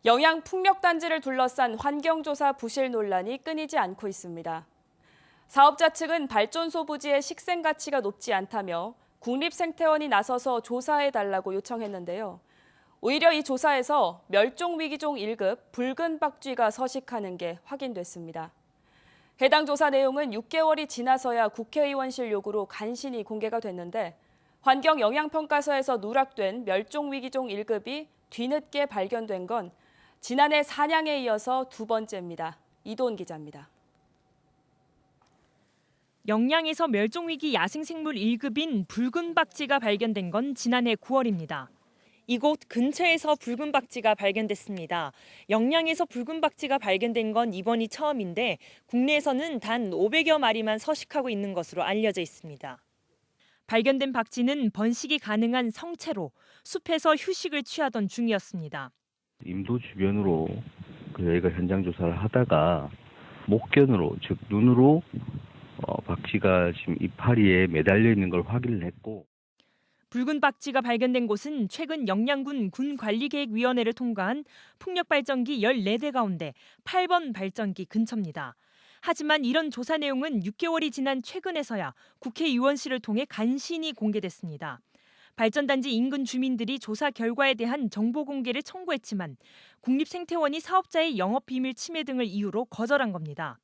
영양풍력단지를 둘러싼 환경조사 부실 논란이 끊이지 않고 있습니다. 사업자 측은 발전소 부지의 식생 가치가 높지 않다며 국립생태원이 나서서 조사해달라고 요청했는데요. 오히려 이 조사에서 멸종위기종 1급 붉은 박쥐가 서식하는 게 확인됐습니다. 해당 조사 내용은 6개월이 지나서야 국회의원실 요구로 간신히 공개가 됐는데 환경영향평가서에서 누락된 멸종위기종 1급이 뒤늦게 발견된 건 지난해 사냥에 이어서 두 번째입니다. 이도은 기자입니다. 영양에서 멸종위기 야생생물 1급인 붉은 박쥐가 발견된 건 지난해 9월입니다. 이곳 근처에서 붉은 박쥐가 발견됐습니다. 영양에서 붉은 박쥐가 발견된 건 이번이 처음인데 국내에서는 단 500여 마리만 서식하고 있는 것으로 알려져 있습니다. 발견된 박쥐는 번식이 가능한 성체로 숲에서 휴식을 취하던 중이었습니다. 임도 주변으로 저희가 현장 조사를 하다가 목견으로, 즉 눈으로 박쥐가 지금 이파리에 매달려 있는 걸 확인을 했고, 붉은 박쥐가 발견된 곳은 최근 영양군 군관리계획위원회를 통과한 풍력발전기 14대 가운데 8번 발전기 근처입니다. 하지만 이런 조사 내용은 6개월이 지난 최근에서야 국회의원실을 통해 간신히 공개됐습니다. 발전단지 인근 주민들이 조사 결과에 대한 정보 공개를 청구했지만 국립생태원이 사업자의 영업비밀 침해 등을 이유로 거절한 겁니다.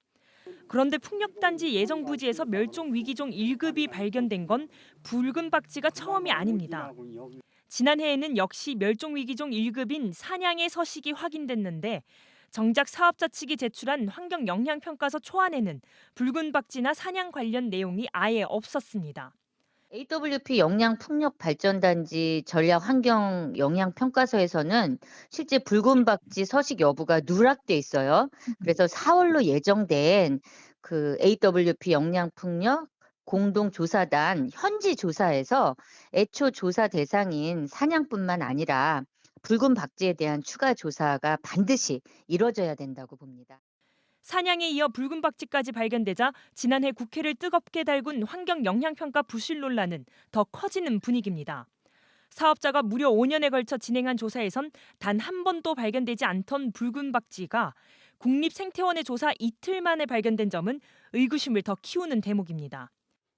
그런데 풍력단지 예정부지에서 멸종위기종 1급이 발견된 건 붉은 박쥐가 처음이 아닙니다. 지난해에는 역시 멸종위기종 1급인 사냥의 서식이 확인됐는데 정작 사업자 측이 제출한 환경영향평가서 초안에는 붉은 박쥐나 사냥 관련 내용이 아예 없었습니다. AWP 영양풍력발전단지 전략환경영향평가서에서는 실제 붉은 박쥐 서식 여부가 누락돼 있어요. 그래서 4월로 예정된 그 AWP 영양풍력 공동조사단 현지 조사에서 애초 조사 대상인 사냥뿐만 아니라 붉은 박쥐에 대한 추가 조사가 반드시 이뤄져야 된다고 봅니다. 사냥에 이어 붉은 박쥐까지 발견되자 지난해 국회를 뜨겁게 달군 환경영향평가 부실 논란은 더 커지는 분위기입니다. 사업자가 무려 5년에 걸쳐 진행한 조사에선 단 한 번도 발견되지 않던 붉은 박쥐가 국립생태원의 조사 이틀 만에 발견된 점은 의구심을 더 키우는 대목입니다.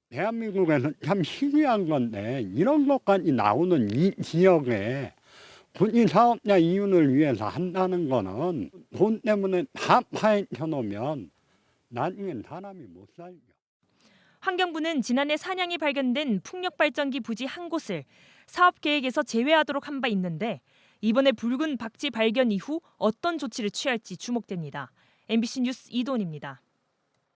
대한민국에서 참 희귀한 건데 이런 것까지 나오는 이 지역에 군인 사업자 이윤을 위해서 한다는 거는 돈 때문에 다 파헤쳐놓으면 나중엔 사람이 못 살죠. 환경부는 지난해 사냥이 발견된 풍력발전기 부지 한 곳을 사업 계획에서 제외하도록 한 바 있는데 이번에 붉은 박쥐 발견 이후 어떤 조치를 취할지 주목됩니다. MBC 뉴스 이도은입니다.